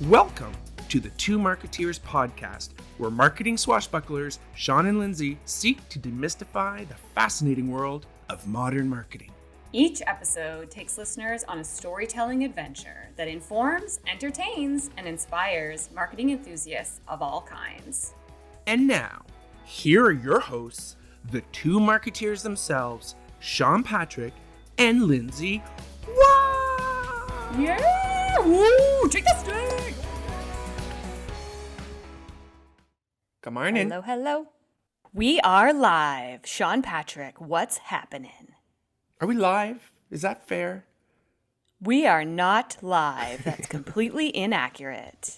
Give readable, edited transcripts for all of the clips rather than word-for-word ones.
Welcome to the Two Marketeers podcast, where marketing swashbucklers Sean and Lindsay seek to demystify the fascinating world of modern marketing. Each episode takes listeners on a storytelling adventure that informs, entertains, and inspires marketing enthusiasts of all kinds. And now, here are your hosts, the Two Marketeers themselves, Sean Patrick and Lindsay. Wow! Yeah! Woo! Take the stick! Come on in. Hello. We are live. Sean Patrick, what's happening? Are we live? Is that fair? We are not live. That's completely inaccurate.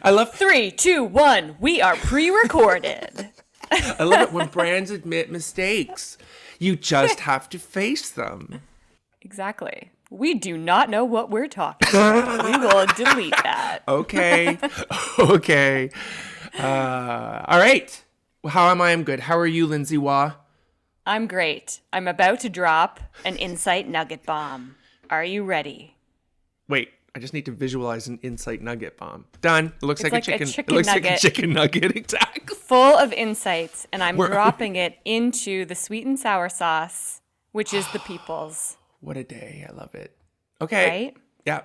I love 3, 2, 1. We are pre-recorded. I love it when brands admit mistakes. You just have to face them. Exactly. We do not know what we're talking about. We will delete that. Okay. All right. Well, how am I? I'm good. How are you, Lindsay Wah? I'm great. I'm about to drop an insight nugget bomb. Are you ready? Wait, I just need to visualize an insight nugget bomb. Done. It looks like a chicken. chicken It looks nugget. like a chicken nugget. Exactly. Full of insights, and I'm dropping it into the sweet and sour sauce, which is the people's. What a day. I love it. Okay. Right? Yeah.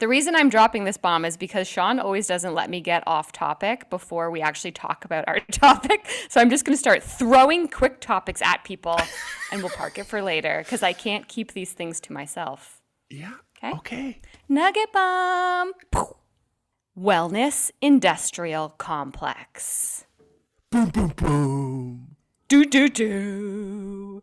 The reason I'm dropping this bomb is because Sean always doesn't let me get off topic before we actually talk about our topic. So I'm just going to start throwing quick topics at people, and we'll park it for later because I can't keep these things to myself. Yeah. Okay. Nugget bomb. Wellness Industrial Complex. Boom, boom, boom. Do.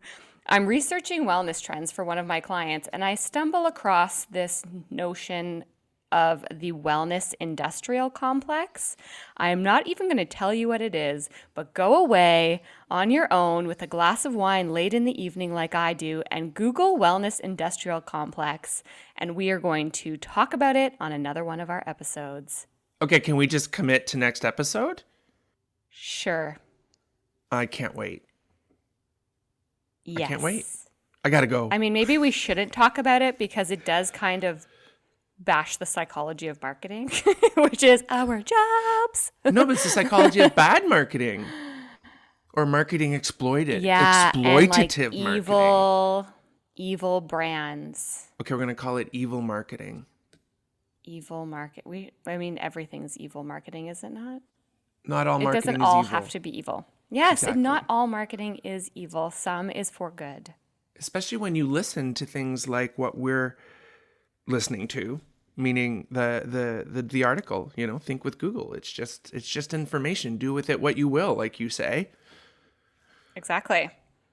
I'm researching wellness trends for one of my clients, and I stumble across this notion of the wellness industrial complex. I am not even going to tell you what it is, but go away on your own with a glass of wine late in the evening like I do and Google wellness industrial complex, and we are going to talk about it on another one of our episodes. Okay, can we just commit to next episode? Sure. I can't wait. Yes. I can't wait. I gotta go. I mean, maybe we shouldn't talk about it because it does kind of bash the psychology of marketing, which is our jobs. No, but it's the psychology of bad marketing or marketing exploited. Yeah, exploitative and marketing. Evil brands. Okay, we're gonna call it evil marketing. Evil market. Everything's evil marketing, is it not? Not all It marketing doesn't is all evil. have to be evil. Yes, Exactly. not all marketing is evil. Some is for good. Especially when you listen to things like what we're listening to, meaning the article, think with Google. It's just information. Do with it what you will, like you say. Exactly.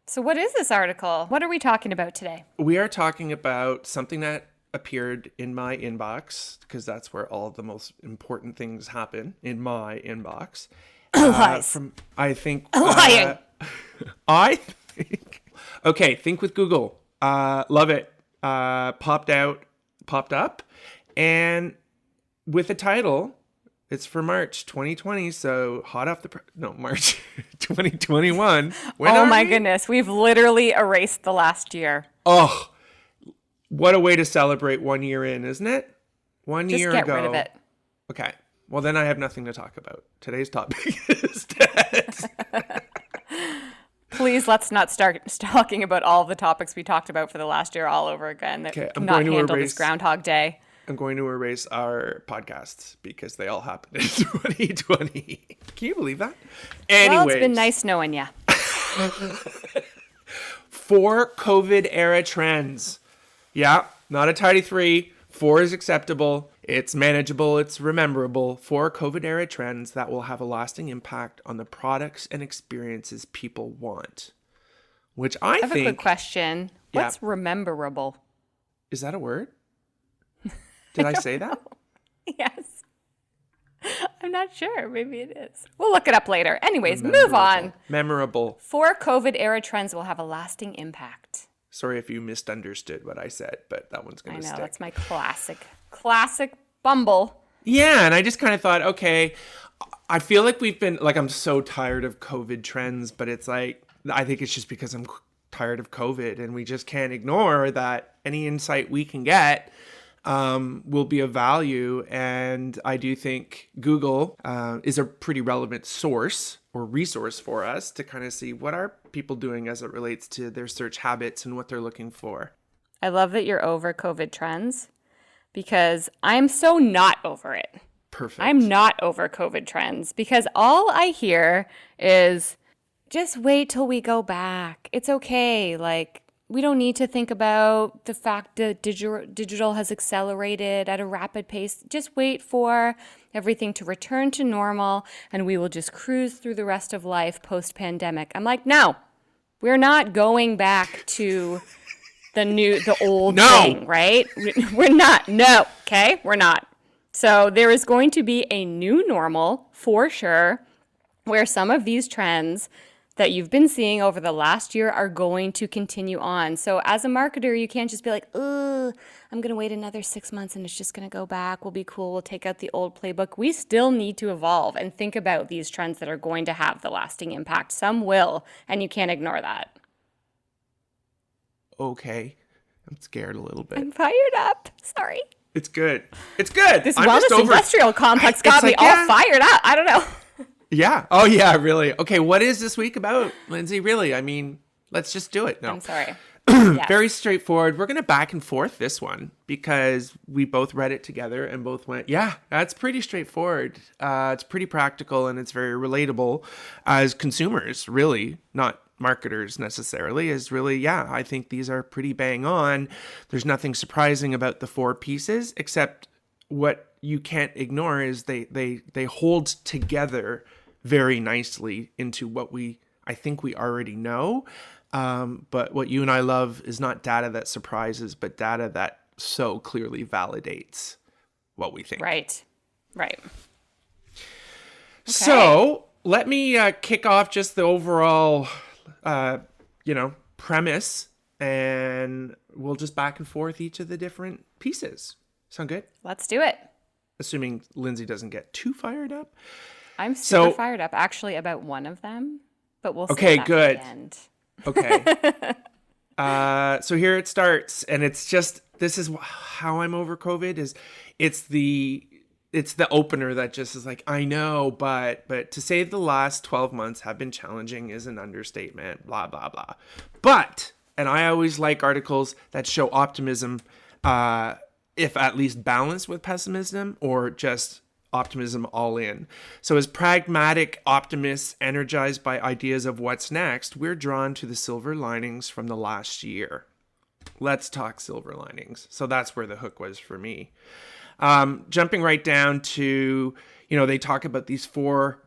So what is this article? What are we talking about today? We are talking about something that appeared in my inbox, because that's where all the most important things happen, in my inbox. Lies. I think. Lying. Okay, think with Google. Love it. Popped up, and with the title, it's for March 2020. So hot off the March 2021. Oh my goodness, we've literally erased the last year. Oh, what a way to celebrate 1 year in, isn't it? One Just year get ago. rid of it. Okay. Well, then I have nothing to talk about. Today's topic is dead. Please, let's not start talking about all the topics we talked about for the last year all over again that Okay, I'm cannot going to handle erase- this Groundhog Day. I'm going to erase our podcasts because they all happened in 2020. Can you believe that? Anyways, Well, it's been nice knowing you. 4 COVID era trends. Yeah, not a tidy 3. 4 is acceptable. It's manageable. It's rememberable. 4 COVID era trends that will have a lasting impact on the products and experiences people want. Which I have think. a quick question. Yeah. What's rememberable? Is that a word? Did I say that? Yes. I'm not sure. Maybe it is. We'll look it up later. Anyways, move on. Memorable. 4 COVID era trends will have a lasting impact. Sorry if you misunderstood what I said, but that one's going I to know, stick. that's my classic bumble. Yeah, and I just kind of thought, okay, I feel like I'm so tired of COVID trends, but it's like, I think it's just because I'm tired of COVID, and we just can't ignore that any insight we can get will be of value. And I do think Google is a pretty relevant source or resource for us to kind of see what are people doing as it relates to their search habits and what they're looking for. I love that you're over COVID trends because I'm so not over it. Perfect. I'm not over COVID trends because all I hear is just wait till we go back. It's okay. Like, we don't need to think about the fact that digital has accelerated at a rapid pace. Just wait for everything to return to normal and we will just cruise through the rest of life post-pandemic. I'm like, no, we're not going back to the old thing, right? We're not. No, okay? We're not. So there is going to be a new normal for sure where some of these trends that you've been seeing over the last year are going to continue on. So as a marketer, you can't just be like, oh, I'm going to wait another 6 months and it's just going to go back. We'll be cool. We'll take out the old playbook. We still need to evolve and think about these trends that are going to have the lasting impact. Some will, and you can't ignore that. Okay. I'm scared a little bit. I'm fired up. Sorry. It's good. It's good. This wellness industrial complex got me all fired up. I don't know. Yeah. Oh, yeah, really. Okay, what is this week about, Lindsay? Really? I mean, let's just do it. No. I'm sorry. Yes. Very straightforward. We're going to back and forth this one because we both read it together and both went, yeah, that's pretty straightforward. It's pretty practical and it's very relatable as consumers, really, not marketers necessarily, is really, yeah, I think these are pretty bang on. There's nothing surprising about the 4 pieces, except what you can't ignore is they hold together very nicely into what I think we already know. But what you and I love is not data that surprises, but data that so clearly validates what we think. Right. Okay. So let me kick off just the overall, premise, and we'll just back and forth each of the different pieces. Sound good? Let's do it. Assuming Lindsay doesn't get too fired up. I'm super fired up, actually, about one of them, but we'll see that good. At the end. Okay. So here it starts, and it's just, this is how I'm over COVID is it's the opener that just is like, I know, but to say the last 12 months have been challenging is an understatement, blah, blah, blah. But, and I always like articles that show optimism, if at least balanced with pessimism or just optimism all in. So as pragmatic optimists energized by ideas of what's next, we're drawn to the silver linings from the last year. Let's talk silver linings. So that's where the hook was for me. Jumping right down to, they talk about these 4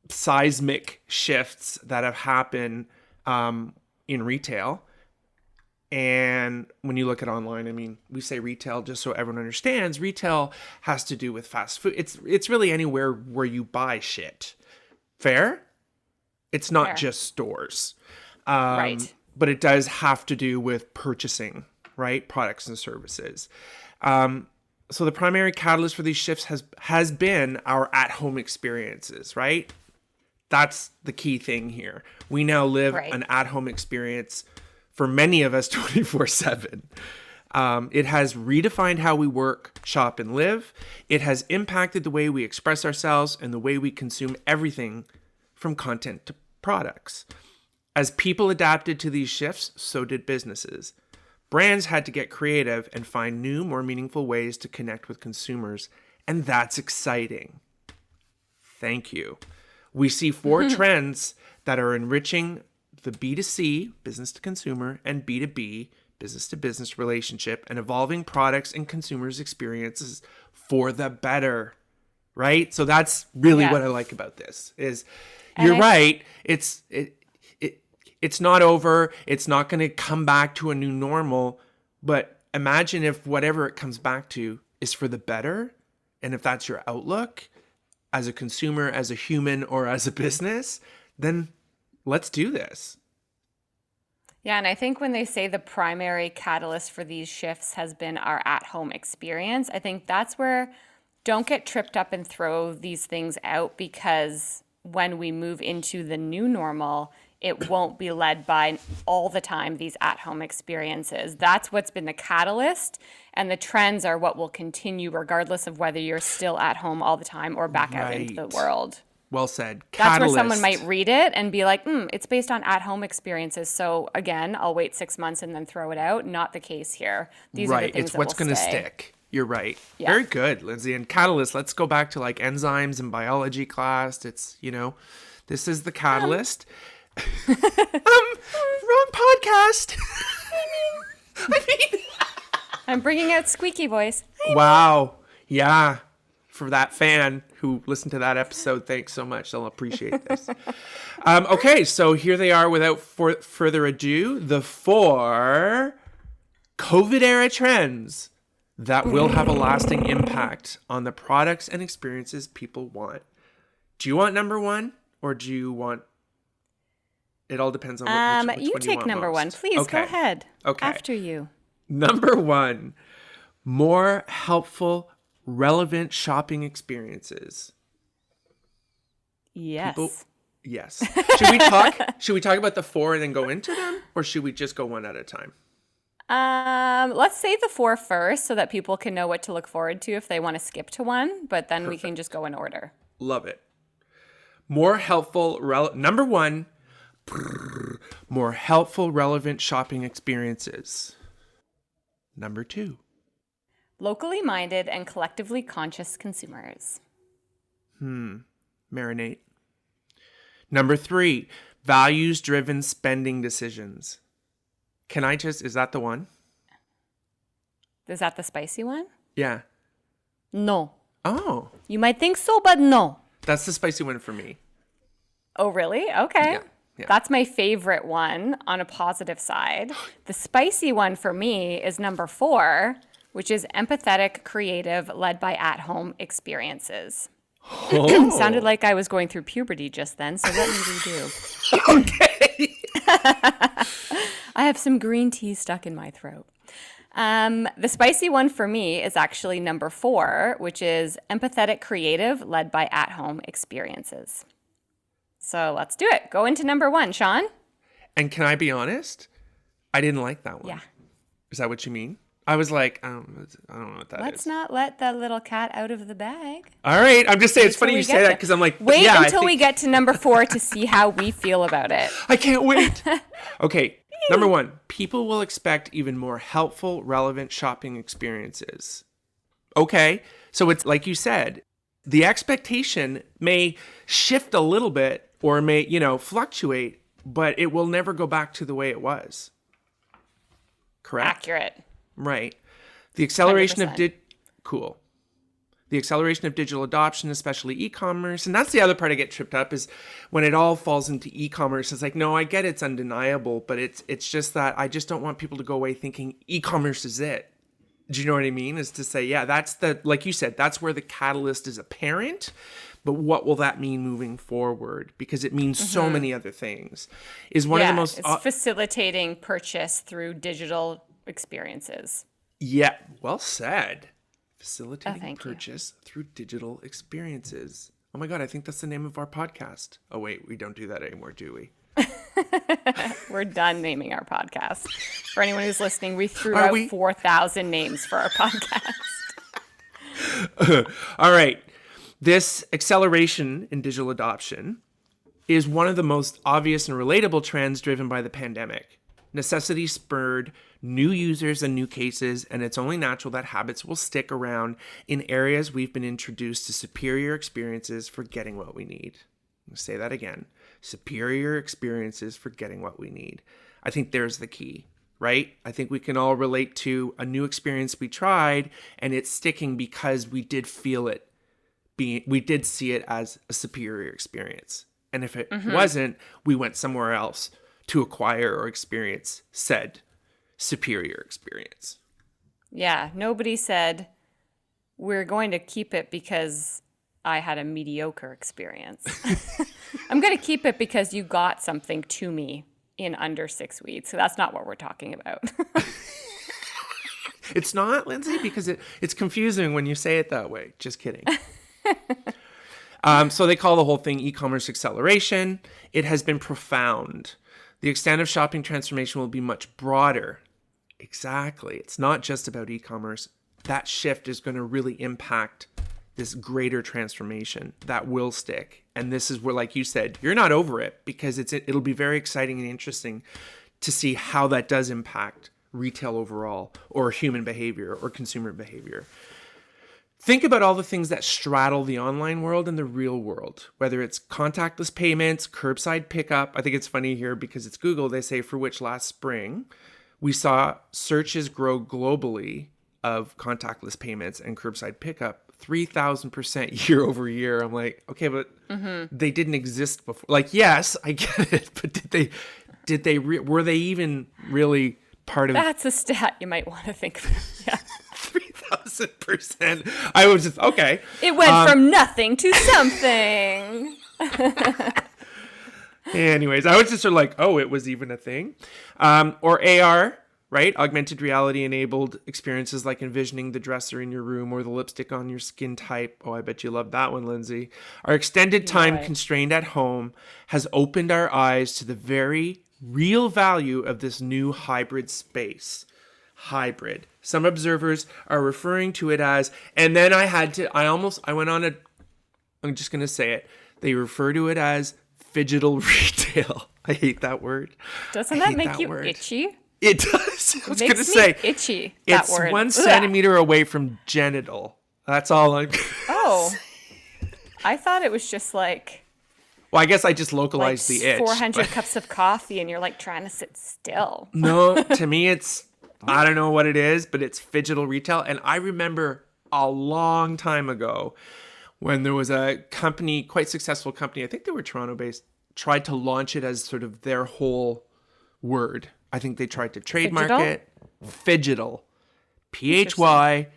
seismic shifts that have happened in retail. And when you look at online, I mean, we say retail just so everyone understands. Retail has to do with fast food. It's really anywhere where you buy shit. Fair? It's not just stores. Right. But it does have to do with purchasing, right? Products and services. So the primary catalyst for these shifts has been our at-home experiences, right? That's the key thing here. We now live an at-home experience for many of us 24/7. It has redefined how we work, shop, and live. It has impacted the way we express ourselves and the way we consume everything from content to products. As people adapted to these shifts, so did businesses. Brands had to get creative and find new, more meaningful ways to connect with consumers, and that's exciting. Thank you. We see 4 trends that are enriching the B2C, business to consumer, and B2B, business to business relationship, and evolving products and consumers' experiences for the better, right? So that's really what I like about this is you're right. It's not over. It's not going to come back to a new normal, but imagine if whatever it comes back to is for the better. And if that's your outlook as a consumer, as a human, or as a business, then let's do this. Yeah, and I think when they say the primary catalyst for these shifts has been our at-home experience, I think that's where don't get tripped up and throw these things out, because when we move into the new normal, it won't be led by all the time these at-home experiences. That's what's been the catalyst, and the trends are what will continue regardless of whether you're still at home all the time or back out into the Right. world. Well said. That's where Catalyst. someone might read it and be like, it's based on at-home experiences. So again, I'll wait 6 months and then throw it out. Not the case here. These are the Right. things It's that what's will going to stay. stick. You're right. Yeah. Very good, Lindsay. And catalyst, let's go back to like enzymes and biology class. It's, this is the catalyst. Wrong podcast. I'm bringing out squeaky voice. Wow. Yeah. For that fan who listened to that episode, thanks so much. They'll appreciate this. Okay, so here they are without further ado. The 4 COVID era trends that will have a lasting impact on the products and experiences people want. Do you want number 1 or do you want... It all depends on which You one take want number most. 1. Please, Okay. go ahead. Okay. After you. Number 1, more helpful, relevant shopping experiences. Yes. Yes. Should we talk about the 4 and then go into them, or should we just go one at a time? Let's say the 4 first so that people can know what to look forward to if they want to skip to one, but then we can just go in order. Love it. More helpful, number 1, more helpful, relevant shopping experiences. Number 2. Locally minded and collectively conscious consumers. Marinate. Number 3, values-driven spending decisions. Is that the one? Is that the spicy one? Yeah. No. Oh, You might think so, but no. that's the spicy one for me. Oh, really? Okay. Yeah. That's my favorite one on a positive side. The spicy one for me is number 4, which is empathetic, creative, led by at-home experiences. Oh. Sounded like I was going through puberty just then, so let me redo. Okay. I have some green tea stuck in my throat. The spicy one for me is actually number 4, which is empathetic, creative, led by at-home experiences. So let's do it. Go into number 1, Sean. And can I be honest? I didn't like that one. Yeah. Is that what you mean? I was like, I don't know what that is. Let's not let that little cat out of the bag. All right. I'm just saying, it's Till funny we you get say that there. because I'm like, Wait yeah, until we get to number 4 to see how we feel about it. I can't wait. Okay. Number 1, people will expect even more helpful, relevant shopping experiences. Okay. So it's like you said, the expectation may shift a little bit or may, fluctuate, but it will never go back to the way it was. Correct? Accurate. Right. The acceleration 100%. Cool. The acceleration of digital adoption, especially e-commerce. And that's the other part I get tripped up is when it all falls into e-commerce. It's like, no, I get it's undeniable, but it's just that I just don't want people to go away thinking e-commerce is it. Do you know what I mean? Is to say, yeah, that's like you said, that's where the catalyst is apparent. But what will that mean moving forward? Because it means so many other things. Is one of the most... it's facilitating purchase through digital experiences. Yeah, well said. Facilitating thank you. purchase through digital experiences. Oh my God, I think that's the name of our podcast. Oh wait, we don't do that anymore, do we? We're done naming our podcast. For anyone who's listening, we threw Are out we? 4,000 names for our podcast. All right. This acceleration in digital adoption is one of the most obvious and relatable trends driven by the pandemic. Necessity spurred new users and new cases, and it's only natural that habits will stick around in areas we've been introduced to superior experiences for getting what we need. I'm going to say that again. Superior experiences for getting what we need. I think there's the key, right? I think we can all relate to a new experience we tried, and it's sticking because we did feel it. We did see it as a superior experience. And if it wasn't, we went somewhere else to acquire or experience said superior experience. Yeah, nobody said, we're going to keep it because I had a mediocre experience. I'm going to keep it because you got something to me in under 6 weeks. So that's not what we're talking about. It's not, Lindsay, because it's confusing when you say it that way. Just kidding. So they call the whole thing e-commerce acceleration. It has been profound. The extent of shopping transformation will be much broader. Exactly. It's not just about e-commerce. That shift is going to really impact this greater transformation that will stick. And this is where, like you said, you're not over it, because it'll be very exciting and interesting to see how that does impact retail overall, or human behavior, or consumer behavior. Think about all the things that straddle the online world and the real world, whether it's contactless payments, curbside pickup. I think it's funny here because it's Google. They say for which last spring we saw searches grow globally of contactless payments and curbside pickup 3,000% year over year. I'm like, okay, but they didn't exist before. Like, yes, I get it, but were they even really part of? That's a stat you might want to think about. Yeah. 3,000%. I was just, okay. It went from nothing to something. Anyways, I was just sort of like, oh, it was even a thing. Or AR, right? Augmented reality enabled experiences like envisioning the dresser in your room or the lipstick on your skin type. Oh, I bet you love that one, Lindsay. Our extended time constrained at home has opened our eyes to the very real value of this new hybrid space. Hybrid. Some observers are referring to it as, and then I'm just going to say it. They refer to it as digital retail. I hate that word. Doesn't that make you itchy? It does. I was going to say, itchy. It's 1 centimeter away from genital. That's all I'm. Oh, I thought it was just like. Well, I guess I just localized the itch. 400 cups of coffee, and you're like trying to sit still. No, to me, it's. I don't know what it is, but it's phygital retail. And I remember a long time ago when there was a company, quite successful company, I think they were Toronto-based, tried to launch it as sort of their whole word. I think they tried to trademark it. Phygital. P-H-Y-G-I-T-A-L.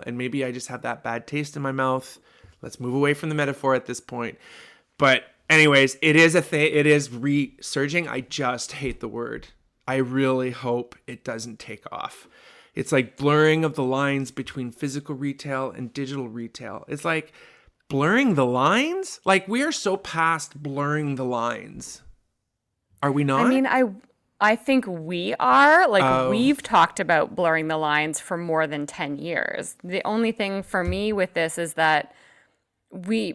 And maybe I just have that bad taste in my mouth. Let's move away from the metaphor at this point. But anyways, it is a thing. It is resurging. I just hate the word. I really hope it doesn't take off. It's like blurring of the lines between physical retail and digital retail. It's like blurring the lines? Like, we are so past blurring the lines. Are we not? I mean, I think we are. Like, we've talked about blurring the lines for more than 10 years. The only thing for me with this is that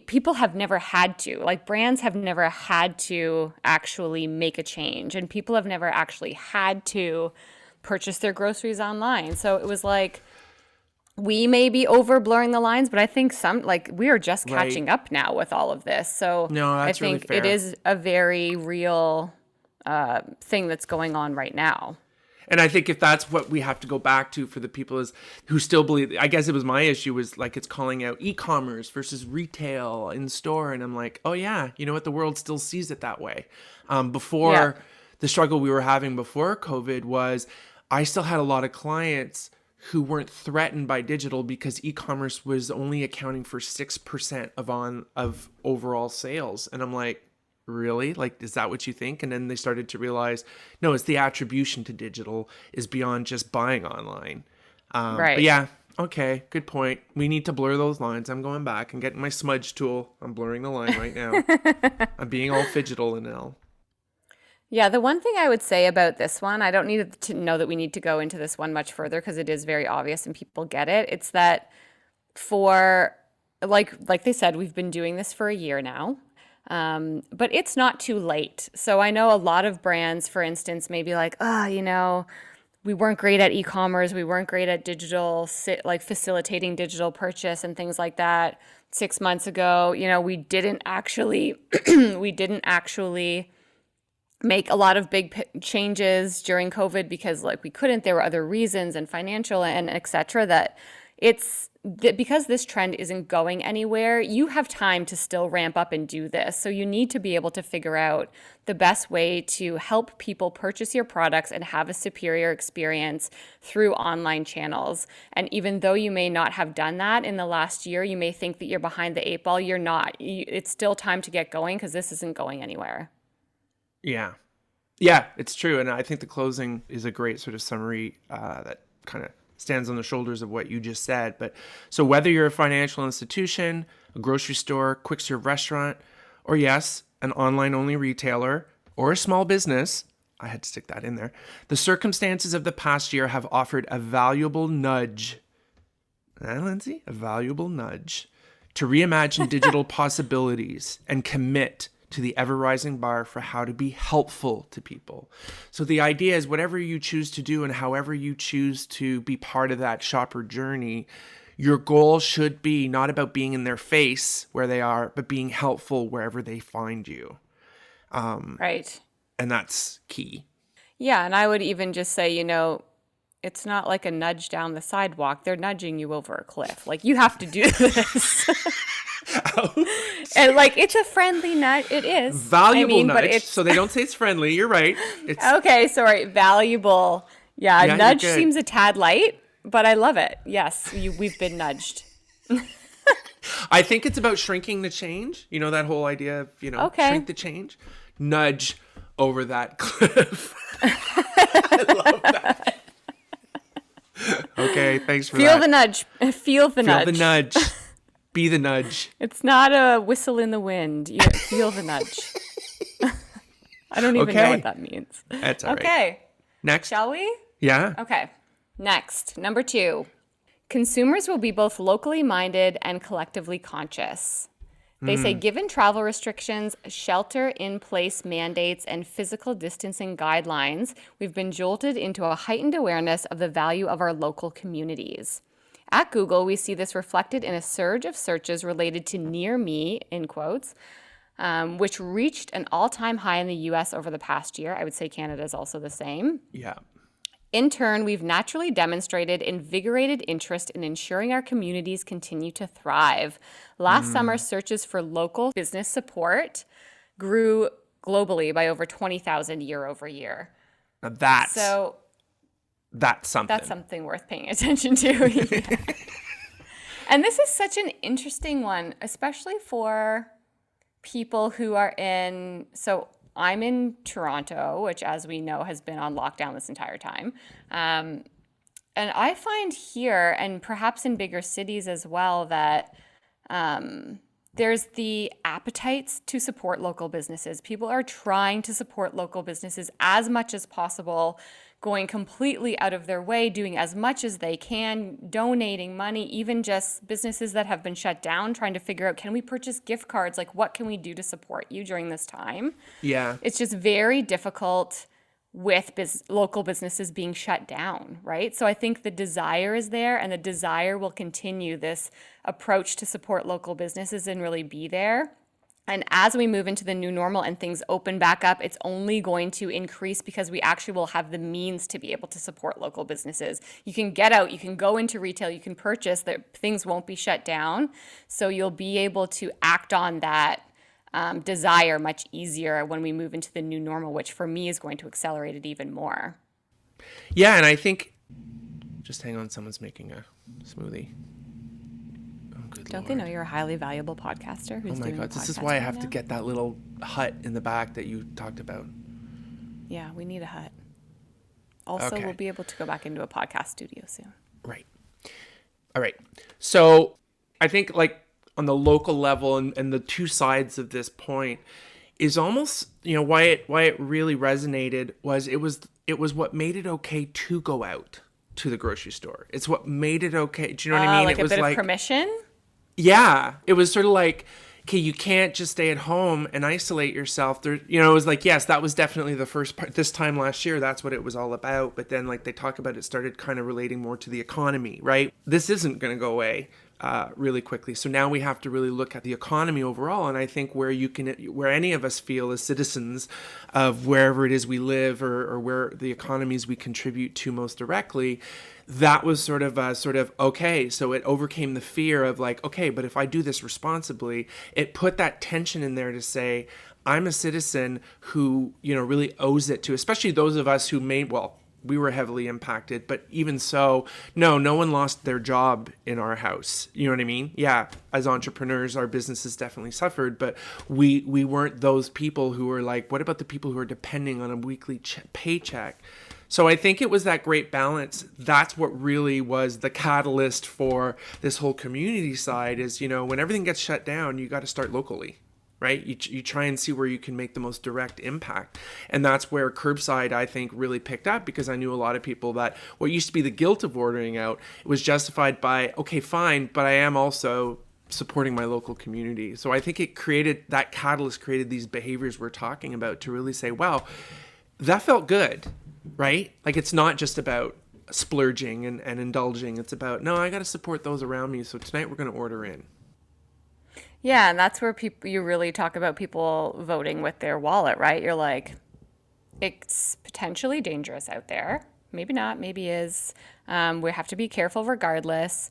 people have never had to, like, brands have never had to actually make a change, and people have never actually had to purchase their groceries online. So it was like, we may be over blurring the lines, but I think we are just catching up now with all of this. So no, that's I think really fair. It is a very real thing that's going on right now. And I think if that's what we have to go back to for the people who still believe, I guess it was my issue, was like, it's calling out e-commerce versus retail in store. And I'm like, oh yeah, you know what? The world still sees it that way. The struggle we were having before COVID was, I still had a lot of clients who weren't threatened by digital because e-commerce was only accounting for 6% of overall sales. And I'm like, really? Like, is that what you think? And then they started to realize, no, it's the attribution to digital is beyond just buying online. Right. But yeah, okay, good point. We need to blur those lines. I'm going back and getting my smudge tool. I'm blurring the line right now. I'm being all phygital and all. Yeah, the one thing I would say about this one, I don't need to know that we need to go into this one much further because it is very obvious and people get it. It's that for, like they said, we've been doing this for a year now. But it's not too late. So I know a lot of brands, for instance, may be like, we weren't great at e-commerce. We weren't great at digital, like facilitating digital purchase and things like that 6 months ago. You know, we didn't actually make a lot of big changes during COVID because we couldn't. There were other reasons and financial and et cetera that because this trend isn't going anywhere, you have time to still ramp up and do this. So you need to be able to figure out the best way to help people purchase your products and have a superior experience through online channels. And even though you may not have done that in the last year, you may think that you're behind the 8 ball. You're not. It's still time to get going because this isn't going anywhere. Yeah. Yeah, it's true. And I think the closing is a great sort of summary that kind of stands on the shoulders of what you just said. But so whether you're a financial institution, a grocery store, quick serve restaurant, or yes, an online only retailer or a small business, I had to stick that in there. The circumstances of the past year have offered a valuable nudge. Lindsay? A valuable nudge to reimagine digital possibilities and commit to the ever-rising bar for how to be helpful to people. So the idea is whatever you choose to do and however you choose to be part of that shopper journey, your goal should be not about being in their face where they are, but being helpful wherever they find you. Right. And that's key. Yeah, and I would even just say, it's not like a nudge down the sidewalk. They're nudging you over a cliff. Like, you have to do this. And like, it's a friendly nudge. It is. Valuable nudge. But so they don't say it's friendly. You're right. It's... Okay, sorry. Valuable. Yeah, nudge seems a tad light, but I love it. Yes, we've been nudged. I think it's about shrinking the change. That whole idea of, shrink the change. Nudge over that cliff. I love that. Okay, thanks for that. Feel the nudge. Feel the nudge. Feel the nudge. Be the nudge. It's not a whistle in the wind. You feel the nudge. I don't even know what that means. That's all right. Okay. Next. Shall we? Yeah. Okay. Next, number 2. Consumers will be both locally minded and collectively conscious. They say, given travel restrictions, shelter-in-place mandates, and physical distancing guidelines, we've been jolted into a heightened awareness of the value of our local communities. At Google, we see this reflected in a surge of searches related to near me, in quotes, which reached an all-time high in the U.S. over the past year. I would say Canada is also the same. Yeah. In turn, we've naturally demonstrated invigorated interest in ensuring our communities continue to thrive. Last summer, searches for local business support grew globally by over 20,000 year over year. Now that's something. That's something worth paying attention to. Yeah. And this is such an interesting one, especially for people who are so I'm in Toronto, which, as we know, has been on lockdown this entire time. And I find here, and perhaps in bigger cities as well, that there's the appetites to support local businesses. People are trying to support local businesses as much as possible, going completely out of their way, doing as much as they can, donating money, even just businesses that have been shut down, trying to figure out, can we purchase gift cards? Like, what can we do to support you during this time? Yeah. It's just very difficult with local businesses being shut down, right? So I think the desire is there, and the desire will continue this approach to support local businesses and really be there. And as we move into the new normal and things open back up, it's only going to increase because we actually will have the means to be able to support local businesses. You can get out, you can go into retail, you can purchase, that things won't be shut down. So you'll be able to act on that desire much easier when we move into the new normal, which for me is going to accelerate it even more. Yeah, and I think, just hang on, someone's making a smoothie. Don't they know you're a highly valuable podcaster who's doing God, this is why I have to get that little hut in the back that you talked about. Yeah, we need a hut. Also, we'll be able to go back into a podcast studio soon. Right. All right. So I think like on the local level and the two sides of this point is almost, why it really resonated was it was what made it okay to go out to the grocery store. It's what made it okay. Do you know what I mean? Like it was a bit of permission? Yeah, it was sort of like, okay, you can't just stay at home and isolate yourself. There, it was like, yes, that was definitely the first part. This time last year, that's what it was all about. But then, like they talk about, it started kind of relating more to the economy, right? This isn't going to go away really quickly. So now we have to really look at the economy overall. And I think where any of us feel as citizens of wherever it is we live or where the economies we contribute to most directly, that was sort of okay. So it overcame the fear of like, okay, but if I do this responsibly, it put that tension in there to say, I'm a citizen who, really owes it to, especially those of us who we were heavily impacted, but even so, no one lost their job in our house. You know what I mean? Yeah. As entrepreneurs, our businesses definitely suffered, but we weren't those people who were like, what about the people who are depending on a weekly paycheck? So I think it was that great balance. That's what really was the catalyst for this whole community side is, when everything gets shut down, you got to start locally, right? You try and see where you can make the most direct impact. And that's where curbside, I think, really picked up, because I knew a lot of people that what used to be the guilt of ordering out was justified by, okay, fine, but I am also supporting my local community. So I think that catalyst created these behaviors we're talking about to really say, wow, that felt good, right? Like, it's not just about splurging and indulging. It's about, no, I got to support those around me. So tonight we're going to order in. Yeah, and that's where you really talk about people voting with their wallet, right? You're like, it's potentially dangerous out there. Maybe not, maybe is. We have to be careful regardless.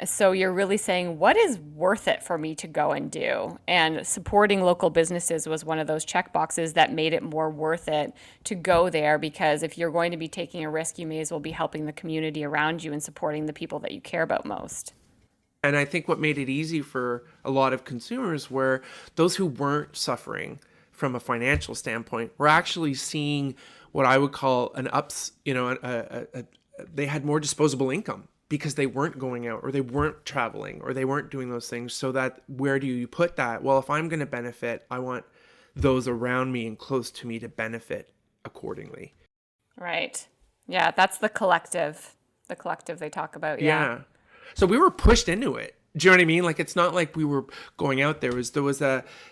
So you're really saying, what is worth it for me to go and do? And supporting local businesses was one of those check boxes that made it more worth it to go there, because if you're going to be taking a risk, you may as well be helping the community around you and supporting the people that you care about most. And I think what made it easy for a lot of consumers were those who weren't suffering from a financial standpoint were actually seeing what I would call an ups, they had more disposable income because they weren't going out or they weren't traveling or they weren't doing those things. So that, where do you put that? Well, if I'm going to benefit, I want those around me and close to me to benefit accordingly. Right. Yeah, that's the collective they talk about. Yeah. So we were pushed into it. Do you know what I mean? Like, it's not like we were going out there. There was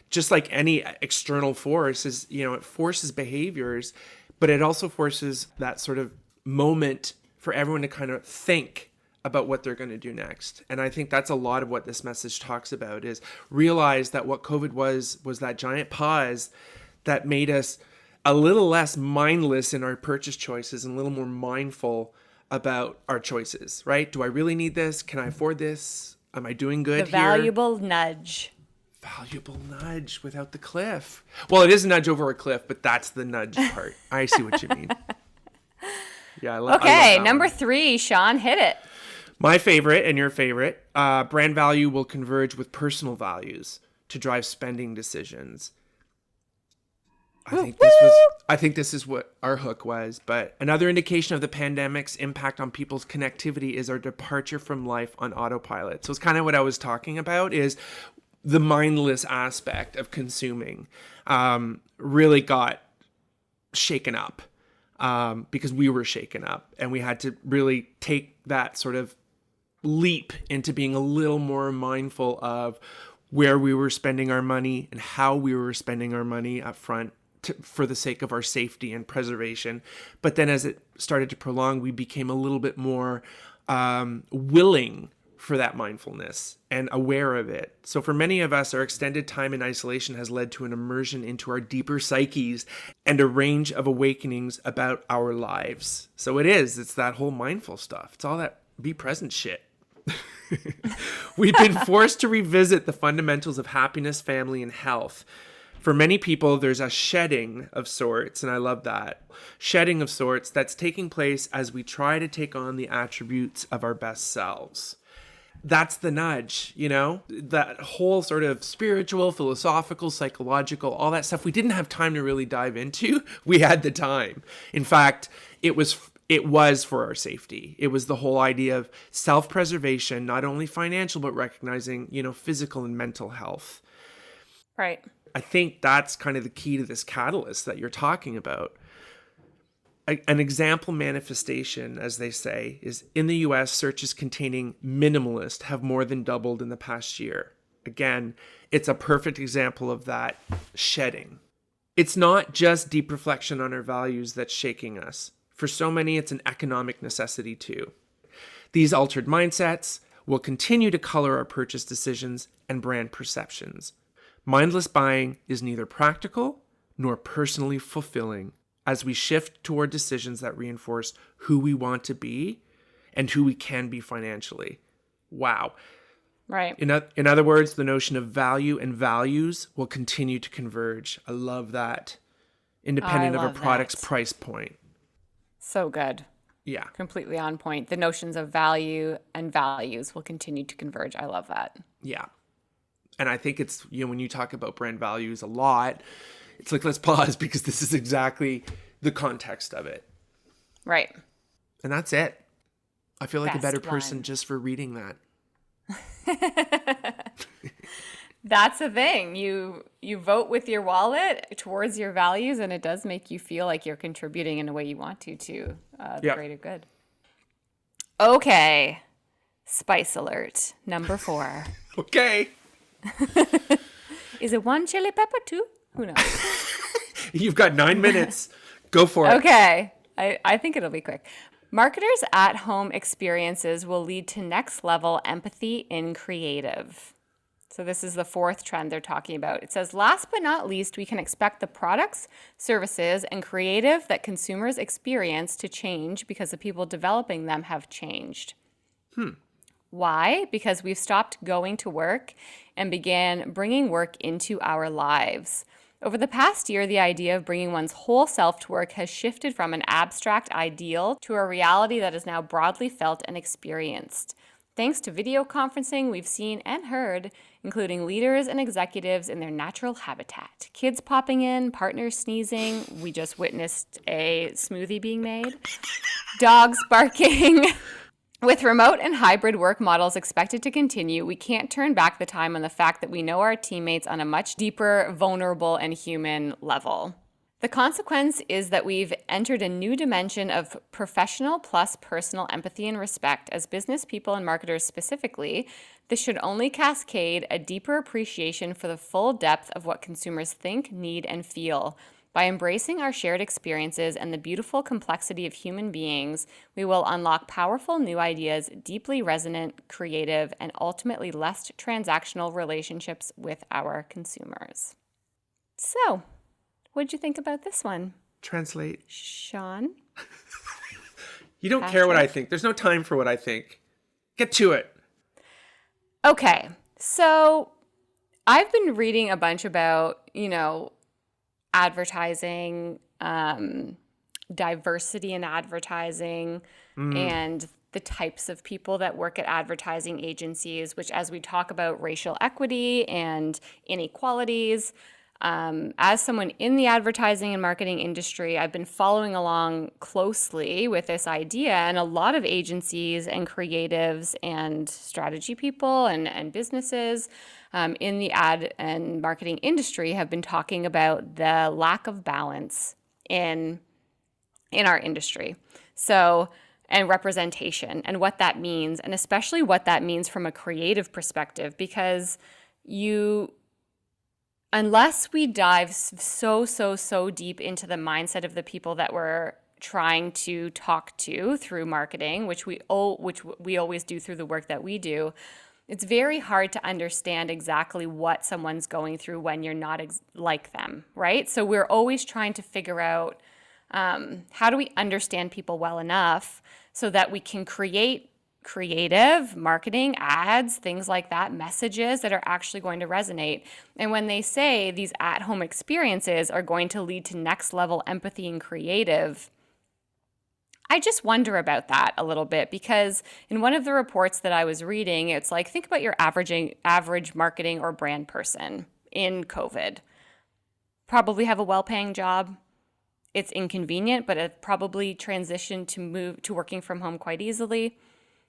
just like any external force is, it forces behaviors, but it also forces that sort of moment for everyone to kind of think about what they're going to do next. And I think that's a lot of what this message talks about, is realize that what COVID was that giant pause that made us a little less mindless in our purchase choices and a little more mindful about our choices, right? Do I really need this? Can I afford this? Am I doing good The valuable nudge. Valuable nudge without the cliff. Well, it is a nudge over a cliff, but that's the nudge part. I see what you mean. Yeah, I love that number one. 3, Sean, hit it. My favorite and your favorite, brand value will converge with personal values to drive spending decisions. I think this is what our hook was. But another indication of the pandemic's impact on people's connectivity is our departure from life on autopilot. So it's kind of what I was talking about, is the mindless aspect of consuming really got shaken up because we were shaken up, and we had to really take that sort of leap into being a little more mindful of where we were spending our money and how we were spending our money up front for the sake of our safety and preservation. But then as it started to prolong, we became a little bit more willing for that mindfulness and aware of it. So for many of us, our extended time in isolation has led to an immersion into our deeper psyches and a range of awakenings about our lives. So it's that whole mindful stuff. It's all that be present shit. We've been forced to revisit the fundamentals of happiness, family, and health. For many people, there's a shedding of sorts, and I love that. Shedding of sorts that's taking place as we try to take on the attributes of our best selves. That's the nudge, that whole sort of spiritual, philosophical, psychological, all that stuff we didn't have time to really dive into. We had the time. In fact, it was for our safety. It was the whole idea of self-preservation, not only financial, but recognizing, physical and mental health. Right. I think that's kind of the key to this catalyst that you're talking about. An example manifestation, as they say, is in the US, searches containing minimalist have more than doubled in the past year. Again, it's a perfect example of that shedding. It's not just deep reflection on our values that's shaking us. For so many, it's an economic necessity too. These altered mindsets will continue to color our purchase decisions and brand perceptions. Mindless buying is neither practical nor personally fulfilling as we shift toward decisions that reinforce who we want to be and who we can be financially. Wow. Right. In other words, the notion of value and values will continue to converge. I love that. Independent of a product's price point. So good. Yeah. Completely on point. The notions of value and values will continue to converge. I love that. Yeah. And I think it's, when you talk about brand values a lot, it's like, let's pause because this is exactly the context of it. Right. And that's it. I feel like a better Best person one. just for reading that. That's the thing. You vote with your wallet towards your values, and it does make you feel like you're contributing in a way you want to the Yeah. greater good. Okay. Spice alert. Number 4. Okay. Is it 1 chili pepper, 2? Who knows? You've got 9 minutes. Go for it. Okay. I think it'll be quick. Marketers' at-home experiences will lead to next-level empathy in creative. So this is the 4th trend they're talking about. It says, last but not least, we can expect the products, services, and creative that consumers experience to change because the people developing them have changed. Why? Because we've stopped going to work and began bringing work into our lives. Over the past year, the idea of bringing one's whole self to work has shifted from an abstract ideal to a reality that is now broadly felt and experienced. Thanks to video conferencing, we've seen and heard, including leaders and executives in their natural habitat. Kids popping in, partners sneezing. We just witnessed a smoothie being made. Dogs barking. With remote and hybrid work models expected to continue, we can't turn back the time on the fact that we know our teammates on a much deeper, vulnerable, and human level. The consequence is that we've entered a new dimension of professional plus personal empathy and respect. As business people and marketers specifically, this should only cascade a deeper appreciation for the full depth of what consumers think, need, and feel. By embracing our shared experiences and the beautiful complexity of human beings, we will unlock powerful new ideas, deeply resonant, creative, and ultimately less transactional relationships with our consumers. So, what'd you think about this one, Translate. Sean? You don't care what I Patrick? think. There's no time for what I think. Get to it. Okay, so I've been reading a bunch about, advertising, diversity in advertising, and the types of people that work at advertising agencies, which, as we talk about racial equity and inequalities, as someone in the advertising and marketing industry, I've been following along closely with this idea, and a lot of agencies and creatives and strategy people and businesses in the ad and marketing industry have been talking about the lack of balance in our industry. So, and representation and what that means, and especially what that means from a creative perspective, because unless we dive so deep into the mindset of the people that we're trying to talk to through marketing, which we always do through the work that we do, it's very hard to understand exactly what someone's going through when you're not like them, right? So we're always trying to figure out how do we understand people well enough so that we can create creative marketing, ads, things like that, messages that are actually going to resonate. And when they say these at-home experiences are going to lead to next level empathy and creative, I just wonder about that a little bit, because in one of the reports that I was reading, it's like, think about your average marketing or brand person in COVID. Probably have a well-paying job. It's inconvenient, but it probably transitioned to move to working from home quite easily.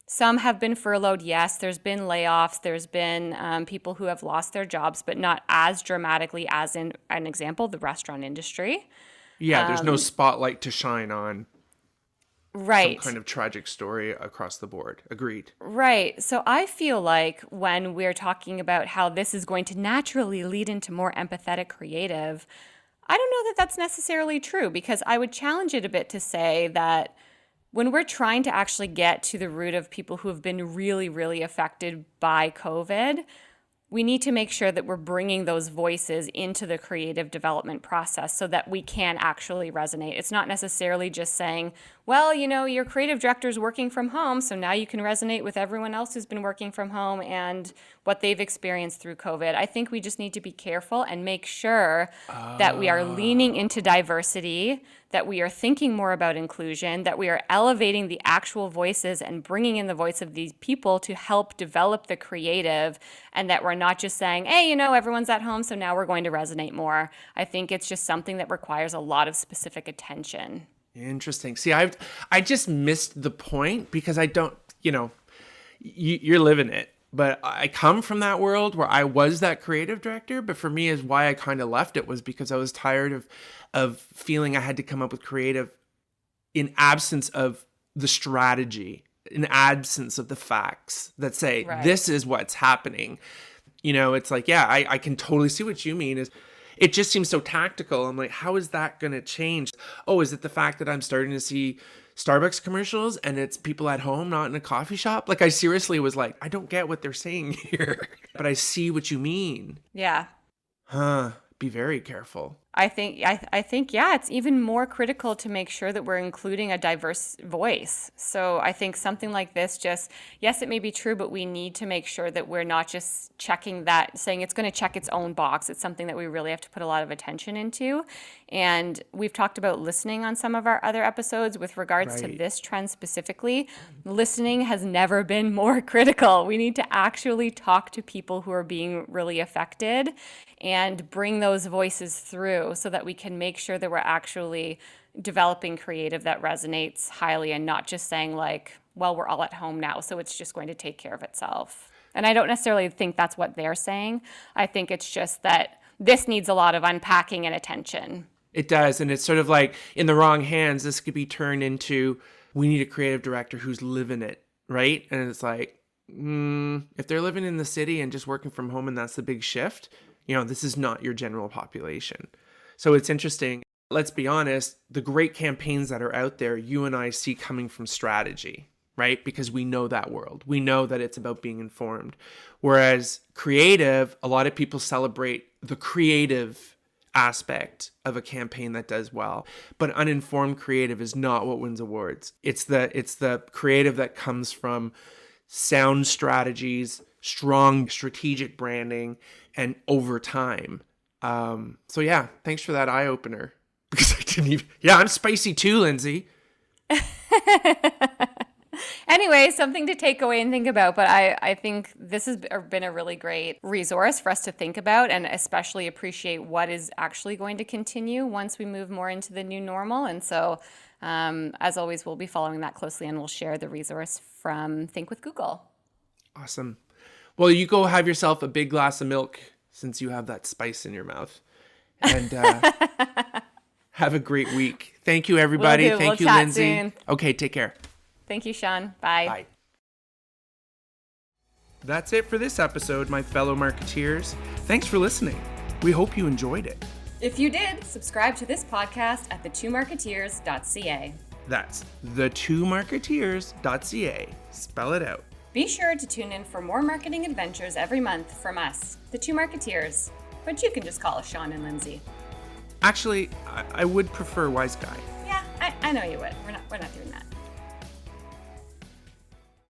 Some have been furloughed, yes. There's been layoffs. There's been people who have lost their jobs, but not as dramatically as in an example, the restaurant industry. Yeah, there's no spotlight to shine on Right. some kind of tragic story across the board. Agreed. Right. So I feel like when we're talking about how this is going to naturally lead into more empathetic creative, I don't know that that's necessarily true, because I would challenge it a bit to say that when we're trying to actually get to the root of people who have been really, really affected by COVID, we need to make sure that we're bringing those voices into the creative development process so that we can actually resonate. It's not necessarily just saying, well, your creative director's working from home, so now you can resonate with everyone else who's been working from home and what they've experienced through COVID. I think we just need to be careful and make sure that we are leaning into diversity, that we are thinking more about inclusion, that we are elevating the actual voices and bringing in the voice of these people to help develop the creative, and that we're not just saying, hey, everyone's at home, so now we're going to resonate more. I think it's just something that requires a lot of specific attention. Interesting. See, I just missed the point because I don't, you're living it. But I come from that world where I was that creative director. But for me, is why I kind of left it was because I was tired of feeling I had to come up with creative in absence of the strategy, in absence of the facts that say, this is what's happening. It's like, yeah, I can totally see what you mean. Is it just seems so tactical. I'm like, how is that going to change? Oh, is it the fact that I'm starting to see Starbucks commercials and it's people at home, not in a coffee shop? Like, I seriously was like, I don't get what they're saying here, but I see what you mean. Yeah. Be very careful. I think, yeah, it's even more critical to make sure that we're including a diverse voice. So I think something like this yes, it may be true, but we need to make sure that we're not just checking that, saying it's going to check its own box. It's something that we really have to put a lot of attention into. And we've talked about listening on some of our other episodes with regards to this trend specifically. Listening has never been more critical. We need to actually talk to people who are being really affected and bring those voices through so that we can make sure that we're actually developing creative that resonates highly and not just saying like, well, we're all at home now, so it's just going to take care of itself. And I don't necessarily think that's what they're saying. I think it's just that this needs a lot of unpacking and attention. It does. And it's sort of like in the wrong hands, this could be turned into, we need a creative director who's living it, right? And it's like, if they're living in the city and just working from home and that's the big shift, this is not your general population. So it's interesting. Let's be honest, the great campaigns that are out there, you and I see coming from strategy, right? Because we know that world. We know that it's about being informed. Whereas creative, a lot of people celebrate the creative aspect of a campaign that does well. But uninformed creative is not what wins awards. It's the creative that comes from sound strategies, strong strategic branding, and over time. So yeah, thanks for that eye opener. Because I didn't even. Yeah, I'm spicy too, Lindsay. Anyway, something to take away and think about. But I think this has been a really great resource for us to think about and especially appreciate what is actually going to continue once we move more into the new normal. And so, as always, we'll be following that closely and we'll share the resource from Think with Google. Awesome. Well, you go have yourself a big glass of milk since you have that spice in your mouth. And have a great week. Thank you, everybody. Thank you, Lindsay. Soon. Okay, take care. Thank you, Sean. Bye. Bye. That's it for this episode, my fellow marketeers. Thanks for listening. We hope you enjoyed it. If you did, subscribe to this podcast at thetwomarketeers.ca. That's thetwomarketeers.ca. Spell it out. Be sure to tune in for more marketing adventures every month from us, the Two Marketeers. But you can just call us Sean and Lindsay. Actually, I would prefer Wise Guy. Yeah, I know you would. We're not doing that.